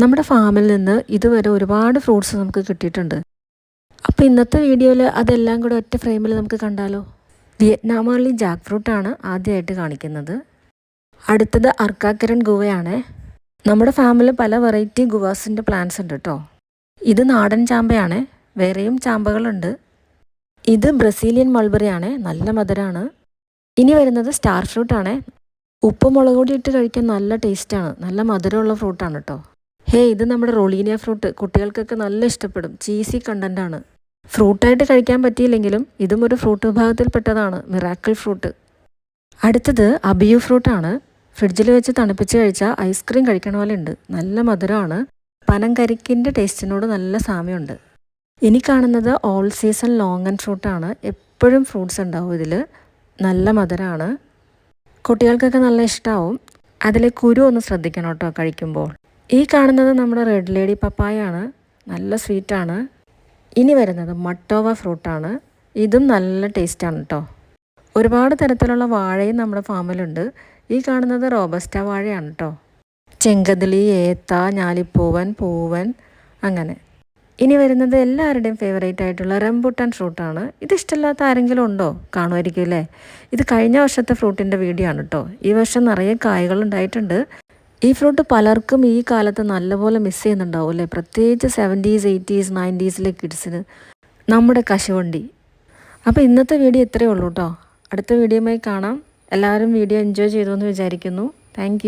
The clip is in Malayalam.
നമ്മുടെ ഫാമിൽ നിന്ന് ഇതുവരെ ഒരുപാട് ഫ്രൂട്ട്സ് നമുക്ക് കിട്ടിയിട്ടുണ്ട്. അപ്പോൾ ഇന്നത്തെ വീഡിയോയിൽ അതെല്ലാം കൂടെ ഒറ്റ ഫ്രെയിമിൽ നമുക്ക് കണ്ടാലോ. വിയറ്റ്നാമേർലി ജാക്ക് ഫ്രൂട്ടാണ് ആദ്യമായിട്ട് കാണിക്കുന്നത്. അടുത്തത് അർക്കാക്കരൻ ഗുവയാണ്. നമ്മുടെ ഫാമിൽ പല വെറൈറ്റി ഗുവാസിൻ്റെ പ്ലാന്റ്സ് ഉണ്ട് കേട്ടോ. ഇത് നാടൻ ചാമ്പയാണ്, വേറെയും ചാമ്പകളുണ്ട്. ഇത് ബ്രസീലിയൻ മൾബറിയാണ്, നല്ല മധുരമാണ്. ഇനി വരുന്നത് സ്റ്റാർ ഫ്രൂട്ടാണ്. ഉപ്പ് മുളക് പൊടി ഇട്ട് കഴിക്കാൻ നല്ല ടേസ്റ്റാണ്, നല്ല മധുരമുള്ള ഫ്രൂട്ടാണ് കേട്ടോ. ഇത് നമ്മുടെ റൊളീനിയ ഫ്രൂട്ട് കുട്ടികൾക്കൊക്കെ നല്ല ഇഷ്ടപ്പെടും. ചീസി കണ്ടൻ്റാണ്. ഫ്രൂട്ടായിട്ട് കഴിക്കാൻ പറ്റിയില്ലെങ്കിലും ഇതും ഒരു ഫ്രൂട്ട് വിഭാഗത്തിൽപ്പെട്ടതാണ്, മിറാക്കിൾ ഫ്രൂട്ട്. അടുത്തത് അബിയു ഫ്രൂട്ടാണ്. ഫ്രിഡ്ജിൽ വെച്ച് തണുപ്പിച്ച് കഴിച്ചാൽ ഐസ്ക്രീം കഴിക്കണ പോലെ ഉണ്ട്, നല്ല മധുരമാണ്. പനംകരിക്കിൻ്റെ ടേസ്റ്റിനോട് നല്ല സാമ്യമുണ്ട്. ഇനി കാണുന്നത് ഓൾ സീസൺ ലോങ്ങൻ ഫ്രൂട്ടാണ്. എപ്പോഴും ഫ്രൂട്ട്സ് ഉണ്ടാവും ഇതിൽ, നല്ല മധുരമാണ്. കുട്ടികൾക്കൊക്കെ നല്ല ഇഷ്ടമാവും. അതിലെ കുരു ഒന്ന് ശ്രദ്ധിക്കണം കേട്ടോ കഴിക്കുമ്പോൾ. ഈ കാണുന്നത് നമ്മുടെ റെഡ് ലേഡി പപ്പായാണ്, നല്ല സ്വീറ്റാണ്. ഇനി വരുന്നത് മട്ടോവ ഫ്രൂട്ടാണ്. ഇതും നല്ല ടേസ്റ്റാണ് കേട്ടോ. ഒരുപാട് തരത്തിലുള്ള വാഴയും നമ്മുടെ ഫാമിലുണ്ട്. ഈ കാണുന്നത് റോബസ്റ്റ വാഴയാണ് കേട്ടോ. ചെങ്കതിളി, ഏത്ത, ഞാലിപ്പൂവൻ, പൂവൻ, അങ്ങനെ. ഇനി വരുന്നത് എല്ലാവരുടെയും ഫേവറേറ്റ് ആയിട്ടുള്ള റംബുട്ടാൻ ഫ്രൂട്ടാണ്. ഇത് ഇഷ്ടമില്ലാത്ത ആരെങ്കിലും ഉണ്ടോ? കാണുമായിരിക്കും അല്ലേ. ഇത് കഴിഞ്ഞ വർഷത്തെ ഫ്രൂട്ടിൻ്റെ വീഡിയോ ആണ് കേട്ടോ. ഈ വർഷം നിറയെ കായ്കൾ ഉണ്ടായിട്ടുണ്ട്. ഈ ഫ്രൂട്ട് പലർക്കും ഈ കാലത്ത് നല്ലപോലെ മിസ് ചെയ്യുന്നുണ്ടാവും അല്ലേ, പ്രത്യേകിച്ച് 70s, 80s, 90s കിഡ്സിന്. നമ്മുടെ കശുവണ്ടി. അപ്പോൾ ഇന്നത്തെ വീഡിയോ ഇത്രയേ ഉള്ളൂ കേട്ടോ. അടുത്ത വീഡിയോയുമായി കാണാം. എല്ലാവരും വീഡിയോ എൻജോയ് ചെയ്തു എന്ന് വിചാരിക്കുന്നു. താങ്ക്